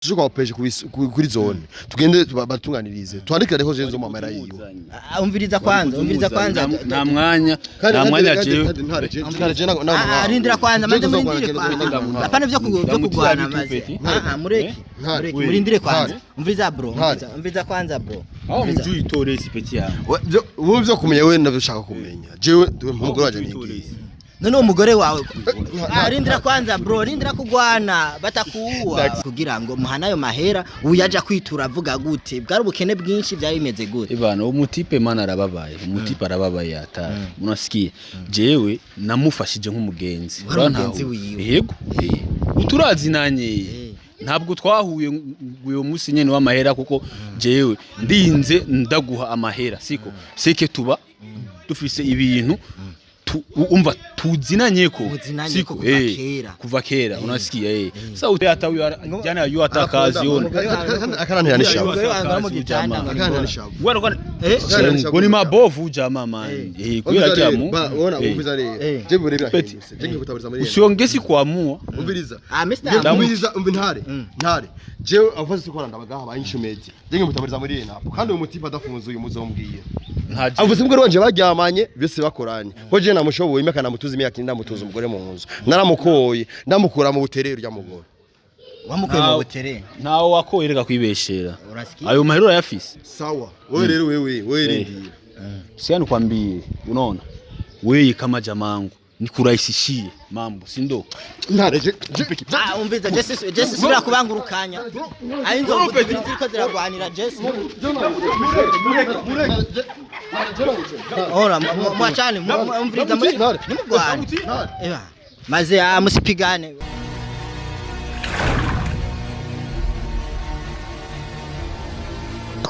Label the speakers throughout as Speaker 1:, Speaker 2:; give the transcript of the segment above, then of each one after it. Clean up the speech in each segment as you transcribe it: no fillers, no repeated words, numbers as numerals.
Speaker 1: tujuka wapeje kuri zone tugende batunganirize twandikire ko jenzo amahera yiwe
Speaker 2: umviriza kwanza
Speaker 3: nta mwanya jewe
Speaker 2: arindira kwanza maze murindire kwanza apana vyo kugwana maze mureke murindire kwanza umviriza bro umviriza kwanza bro
Speaker 3: aho mujui itore sipeti yawe
Speaker 1: wowe vyo kumenya wewe ndavyo kumenya jewe umugore waje niki
Speaker 2: none umugore wawe arindira kwanza bro rindira kugwana batakuwa kugira ngo muhanayo mahera uyaja kwitura avuga gute bwari ubukene bwinshi bya bimeze gute
Speaker 3: ibana umutipe mana arababaye umutipe arababaye ata munasikiye jewe namufashije nk'umugenzi
Speaker 2: umugenzi wiwe
Speaker 3: yego uturazi nanye ntabwo twahuye uyo musi nyene w'amahera kuko jewe ndinze ndaguha amahera siko seke tuba dufise ibintu umva tuzinanye ko
Speaker 2: siko
Speaker 3: kuva kera unasikia sauti hata huyo jana yu atakazi yone
Speaker 1: akananira nishabu
Speaker 3: ngoni mabovu jama man kuya kyamu
Speaker 1: ubona umviza re je burebera je kutabiriza muri
Speaker 3: usiongesi kuamua
Speaker 1: umviriza
Speaker 2: Mr.
Speaker 1: ntare je avuze sikora ndabagaha bayinshumeti je kutabiriza muri napo kandi uyu mutipa adafunze uyu muzombwiye avuze umugore wanje baryamanye byose bakoranye ko je namushoboye imeka namutuza imyaka ndamutuza umugore mu nzu naramukoye ndamukura mu buterero rya mugore
Speaker 2: wamukoye mu buterero
Speaker 3: nawo wakoyereka kwibeshera ayo mahero yafise
Speaker 1: sawa wewe rero wewe rindira
Speaker 3: siani kwambie unaona wewe kama jamangu nikurahisishie mambo si ndo
Speaker 1: ntareje
Speaker 2: umviza Jesse sura kubangurukanya ayinzo ziriko ziragwanira Jesse ora mwachane umviza nimugwana eba maze amusipigane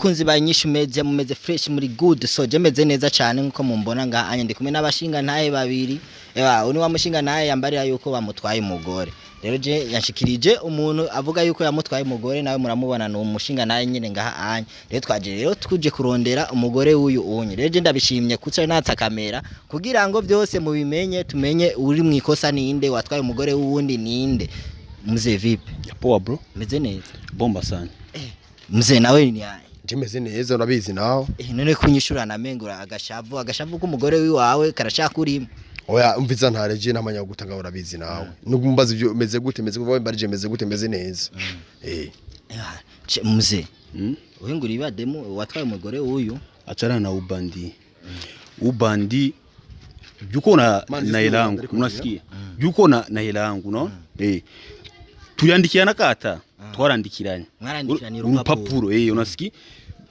Speaker 2: kunzi banyishu meje mumeze fresh muri good so je meze neza cyane nkuko mumbona nga anye ndi kumwe n'abashinga ntaye babiri uni wamushinga naye yambarira yuko bamutwaye umugore rero je yanshikirije umuntu avuga yuko yamutwaye umugore nawe muramubona no umushinga naye nyine ngaha anye rero tuje kurondera umugore w'uyu unye rero je ndabishimye kuca natsa kamera kugira ngo byose mubimenye tumenye uri mwikosa ninde watwaye umugore w'uwundi ninde mzee vipi
Speaker 3: poa bro
Speaker 2: meze neza
Speaker 3: bomba sana
Speaker 2: mzee nawe ni yaye
Speaker 1: jimeze neza urabizi nawe
Speaker 2: none kunyishura namengura agashavu k'umugore wiwawe karashaka urimo
Speaker 1: oya umviza ntareje namanya gutanga urabizi nawe nugumbaza ibyo meze gute meze kuva mbarije meze gute meze neza
Speaker 2: mzee uhingura ibademo watwaye umugore w'uyu
Speaker 3: achana na ubandi yuko na hela yangu unasikia yuko na hela yangu no tuyandikiana kata twarandikiranye urupapuro unasikia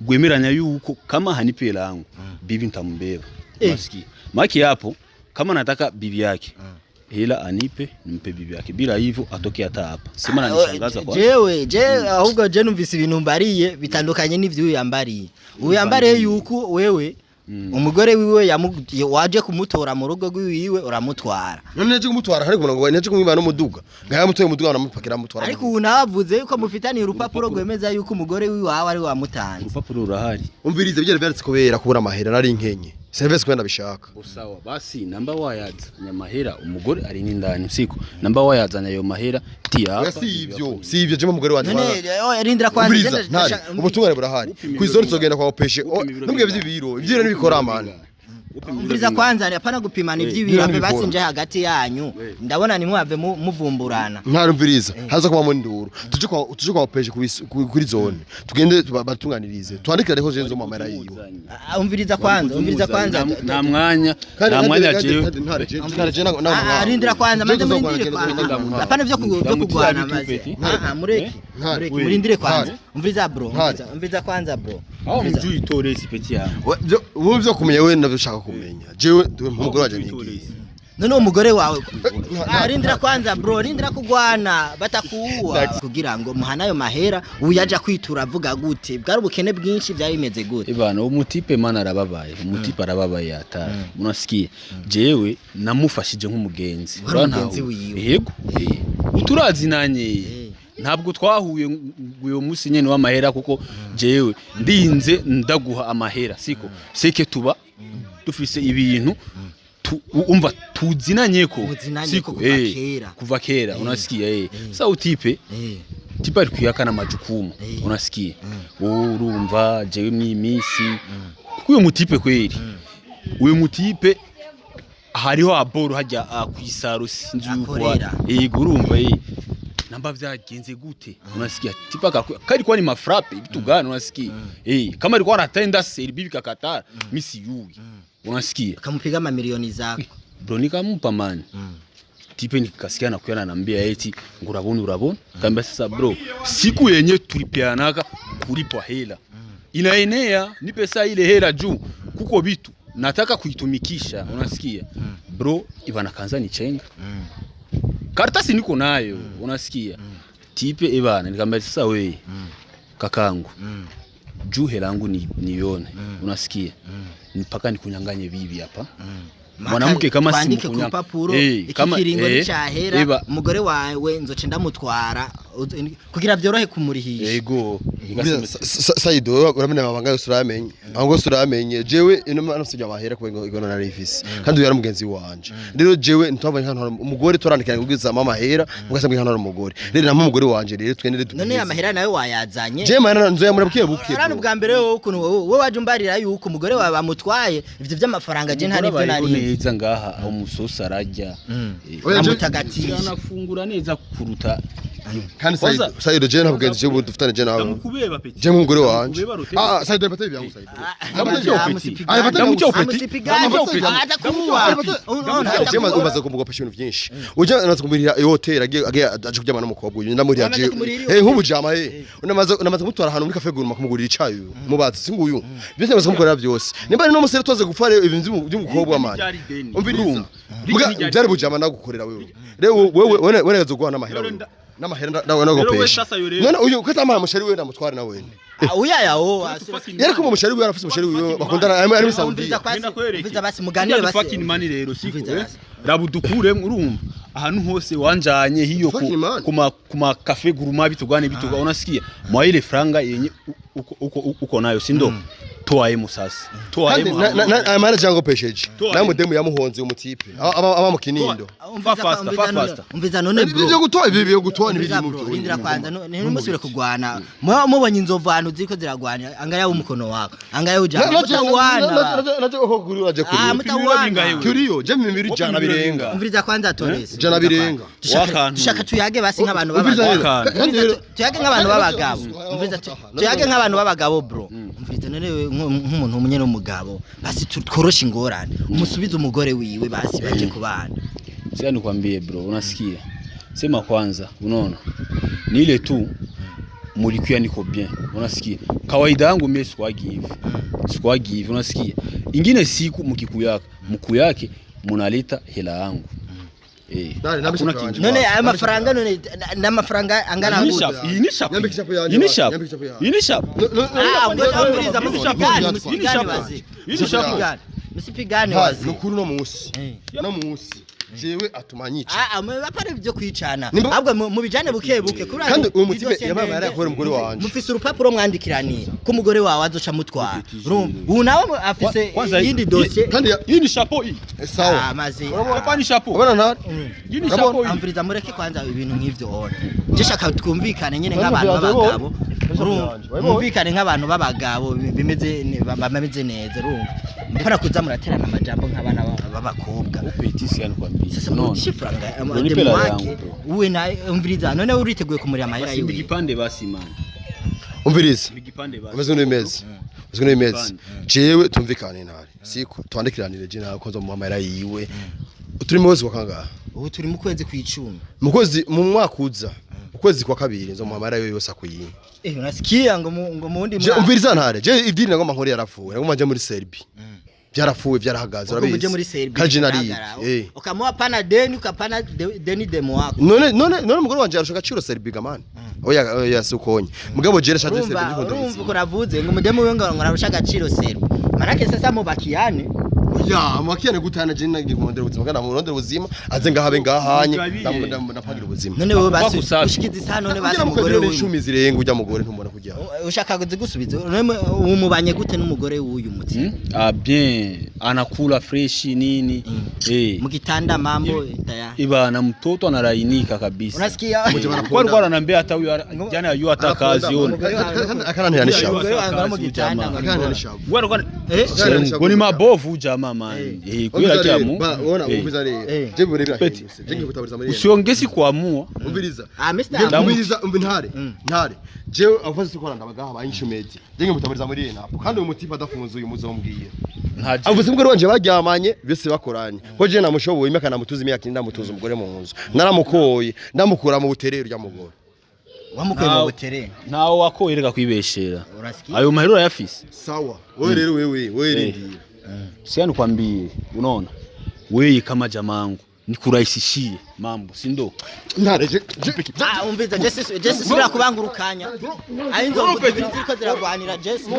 Speaker 3: gwemeranya yuko kama hanipe hela yangu bibi nitambeba unasikia maki hapo kama nataka bibi yake hela anipe nimpe bibi yake bila hivyo atoke hata hapa sema nanishangaza kwa
Speaker 2: ahubwo je numvise ibintu mbariye bitandukanye n'ivyo uyambariye uyambariye yuko wewe umugore wiwe waje kumutora mu rugo rwiwe uramutwara
Speaker 1: none naje kumutwara hari kumuntu ngo naje kumwibana n'umuduga ngaya mutoye umuduga namupakira mutwara
Speaker 2: ariko unavuze yuko mufitani urupapuro gwemeza yuko umugore wiwe wawe ari wamutanze
Speaker 3: urupapuro urahari
Speaker 1: umvirize byari byanditse kubera kubura amahera nari inkenye service kwenda bishaka
Speaker 3: usawa basi namba wayazanya mahera umugore ari n'indani siko namba wayazanya ayo mahera tia hapa
Speaker 1: si ivyo je umugore wanje
Speaker 2: none rindira kwanza
Speaker 1: ubutungane burahari kwizone zogenda kwa opeshe nubwe vy'ibiro ivyo nibikora amana
Speaker 2: umviriza kwanza apana gupimana ivy'ibiro abe basinje hagati yanyu ndabona nimwave muvumburana
Speaker 1: ntarumviriza haza kuba mu nduru tuje kwa opeshe kuri zone tugende batunganirize twandikire ko jenzo amahera yiwe
Speaker 2: umviriza kwanza
Speaker 3: nta mwanya jewe
Speaker 2: arindira kwanza maze murindire kwanza apana vyo kugwana maze mureke murindire kwanza umviriza kwanza bro
Speaker 3: aho mujui itore sipeti yawe
Speaker 1: wowe vyo kumenya wewe ndavyo kumenya jewe umugore waje niki
Speaker 2: none umugore wawe arindira kwanza bro rindira kugwana batakuwa kugira ngo muhanayo mahera uyaja kwitura avuga gute bwari ubukene bwinshi bya bimeze gute
Speaker 3: ibana umutipe mana arababaye umutipe arababaye ata munasikiye jewe namufashije nk'umugenzi
Speaker 2: yego
Speaker 3: uturazi nanye ntabwo twahuye uyo musi nyene w'amahera kuko jewe ndinze ndaguha amahera siko seke tuba dufise ibintu umva tuzinanye ko
Speaker 2: siko
Speaker 3: kuva kera unasikia sauti ipe tipa ari kuyakana majukumu unasikia urumva jewe mwimisi kuyo mutipe kweli uyu mutipe hariho aboro hajya kwisaro sinzi yuko yego urumva namba vyagenze gute unasikia tipa kari kwa ni mafrappe bitugana unasikia kama alikuwa anatenda serbi bikakatara misi yuyi unasikia
Speaker 2: akamupiga mamilioni zako
Speaker 3: bro nikampa man tipe nikasikia na kuyana anambia eti urabona kamba sasa bro siku yenye tulipeanaka kulipwa hela inaenea ni pesa ile hela juu kuko vitu nataka kuitumikisha unasikia bro ibana kanza ni chenga karatasi niko nayo unasikia tipe ibana nikamwambia sasa wewe kakangu juu hela yangu nione unasikia mpaka nikunyanganye bibi hapa mwanamke kama si
Speaker 2: mkunyanga kama ikiringo cyahera umugore wawe nzoce ndamutwara kugira byorohe kumurihisha
Speaker 3: yego
Speaker 1: Saido uramenya amabanga yose uramenye ahubwo uramenye jewe ino nasujya amahera kubengo igona na revisi kandi yari mugenzi wanje rero jewe ntwabanye hano umugore turandikanye kugiza mama mahera mugasambye hano umugore rero na umugore wanje rero twene
Speaker 2: none amahera nawe wayazanye
Speaker 1: je mahera nzo yamurabukiye buke
Speaker 2: arano bwa mbere ukuntu wowe waje umbarira yuko umugore wawe bamutwaye ivyo by'amafaranga je ntari byo nari
Speaker 3: neza ngaha aho umusosa arajya
Speaker 2: amutagatiye
Speaker 3: anafungura neza kuruta
Speaker 1: kandi Saido je ntabwenze je dufitane je nawe je nk'umugore wanje Saido batari byangu Saido je umaze kumugopesha ibintu byinshi uje nazukumbirira hotel agiye aje kuryama n'umukobwa uyu ndamuri aje nk'ubujama unamaze kumutwara ahantu muri cafe guruma kumugurira icayo mubazi singuyu byose amaze kumukorera byose nimba no musere toze gupfa ibintu by'umukobwa w'amani umvirumva byari bujama nagukorera wewe rero wewe wenezo guhana amahera n'amahera ndagopesha none uyu kwetama mushari wewe ndamutwara na wewe
Speaker 2: uyayaho
Speaker 1: yari ko mushari wewe arafise mushari wewe bakundana ari muri Saudi
Speaker 2: umviza basi muganire basi
Speaker 3: fucking money rero siko rabudukure urumva ahantu hose wanjanye hiyo kuma cafe guruma bitugane bituga unasikia mwa ile franga yenye uko nayo sindo toaye musasi toaye
Speaker 1: amara jango pesheje namwe demu yamuhonze umutipe aba mu kinindo
Speaker 3: fasta
Speaker 2: umviza none bro
Speaker 1: ibyo gutoa ibi byo gutoa ni biri mu byo
Speaker 2: indira kwanza none musubire kugwana mubonye inzovano ziko ziragwana anga yawo umukono wako anga yawo jana mutawana
Speaker 1: naje ko kuri waje kuri
Speaker 2: mutawana
Speaker 1: kuriyo je mimiri jana birenga
Speaker 2: umviza kwanza Torres
Speaker 1: jana birenga
Speaker 2: dushaka tuyage basi nk'abantu b'abagabo tuyage nk'abantu b'abagabo umviza tuyage nk'abantu b'abagabo bro umviza none nk'umuntu umunye n'umugabo basi tworosha ingorane umusubiza umugore wiwe basi baje kubana
Speaker 3: sasa nikwambie bro unasikia sema kwanza unaona ni ile tu mulikuwa niko bien unasikia kawaida yangu mimi sikuagi hivi unasikia ingine siku mkikuyake munaleta hela yangu
Speaker 2: none aya mafaranga none n'amafaranga angana musipigane wazi
Speaker 1: nukuri no munsi jewe atumanyica
Speaker 2: bapare byo kwicana ahubwo mu bijane buke kuri
Speaker 1: kandi uwo mutipe yababa yarakora umugore wanje
Speaker 2: mufise urupapuro mwandikiranira ko umugore wawe azoca mutwara ubu nawe afise yindi dossier
Speaker 3: kandi yindi chapeau
Speaker 1: sawa
Speaker 2: amazi
Speaker 3: papa ni chapeau
Speaker 1: ubona ntari
Speaker 3: yindi chapeau
Speaker 2: amviriza mureke kwanza ibintu nk'ivyo one je shaka twumvikane nyene nk'abantu b'abagabo mwumvikane nk'abantu b'abagabo bameze neza urumva mpara kuza muraterana amajambo nk'abana b'abakobwa
Speaker 3: upetisi yankwambia
Speaker 2: sasa mshifranga demwake uwe na umviriza none uriteguye kumuri amahera yiwe
Speaker 3: igipande basi man
Speaker 1: umviriza umeze n'imezi jewe tumvikane ntari siko twandikiranire je nawe konzo mu amahera yiwe turi mu mwezi wa kangahe
Speaker 2: ubu turi mu kwezi kw'icumi
Speaker 1: mu mwaka uza ukwezi kwa kabiri nzo mu amahera yose akuyinye
Speaker 2: unasikia ngo mundi
Speaker 1: je umviriza ntare je idini ngo mankore yarapfuye ngo manje muri Serbia byarapfuye byarahagaze urabizi kaje nari
Speaker 2: ukamuha pana deni ukapana deni demo wako
Speaker 1: none umugore wanje arusha gaciro Serbia gamani oya sukonye mugabo jere shaje Serbia
Speaker 2: urumva ko ravuze ngo mudemo we ngo arusha gaciro Serbia manake sasa mubakiane
Speaker 1: ya mwakiyane gutana je nagi kumondera ubuzima kana murondera ubuzima aze ngahabe ngahanye ndapagira ubuzima buzima
Speaker 2: none wewe basi ushikiza isa none basi umugore
Speaker 1: w'uyu 10 zirenga ujya mugore ntumbona kujya
Speaker 2: ushaka gusubiza none umubanye gute n'umugore w'uyu muti
Speaker 3: bien anakula fresh nini
Speaker 2: mu gitanda mambo tayari
Speaker 3: ibana mtoto analainika kabisa
Speaker 2: unasikia
Speaker 3: kwa alikuwa ananiambia hata huyu jana yu hata kazi yoni
Speaker 1: akana ntiyanishavu
Speaker 2: mu gitanda
Speaker 1: akana ntiyanishavu
Speaker 3: ngo ni mabovu jamaa man kwira cyamu
Speaker 1: ubona ubiza rero je burebera hinduse je ngikutabiriza muri
Speaker 3: usiongezi kuamua
Speaker 1: umviriza
Speaker 2: Mr.
Speaker 1: ntare je avuze ko ndabagaha bayinshumeti je ngikutabiriza muri napo kandi uyu mutipa adafunze uyu muzombwiye avuze ngo ronje baryamanye byose bakoranye ko je namushoboye imeka namutuza imyaka ndamutuza umugore mu nzu naramukoye ndamukura mu buterero rya mugore
Speaker 2: wamukuye mu buterero
Speaker 3: nawo wakoyereka kwibeshera ayo mahero yafise
Speaker 1: sawa wewe rero wewe rindiye
Speaker 3: siani kwambie unaona wewe kama jamangu nikurahisishie mambo si ndo
Speaker 1: ntare
Speaker 2: umviza Jesse sibira kubangurukanya ayinzo ziko ziragwanira Jesse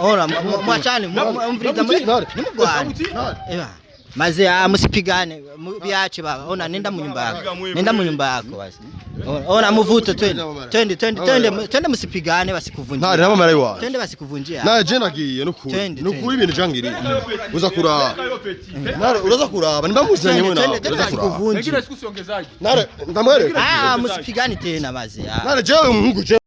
Speaker 2: ora mwachane umviza nimugwane eba maze amusipigane biache baba ona nenda mu nyumba yako basi ona Mvuto twende musipigane basikuvunjia
Speaker 1: ntare n'amamara yiwa
Speaker 2: twende basikuvunjia
Speaker 1: na je nagiye nukuri ibintu jangiri uza kuraba ntare uraza kuraba nimba muzanye mwe nawe uraza kuraba
Speaker 2: ntare
Speaker 1: ntare ndamwereka
Speaker 2: musipigane tena maze
Speaker 1: ntare je umuhungu je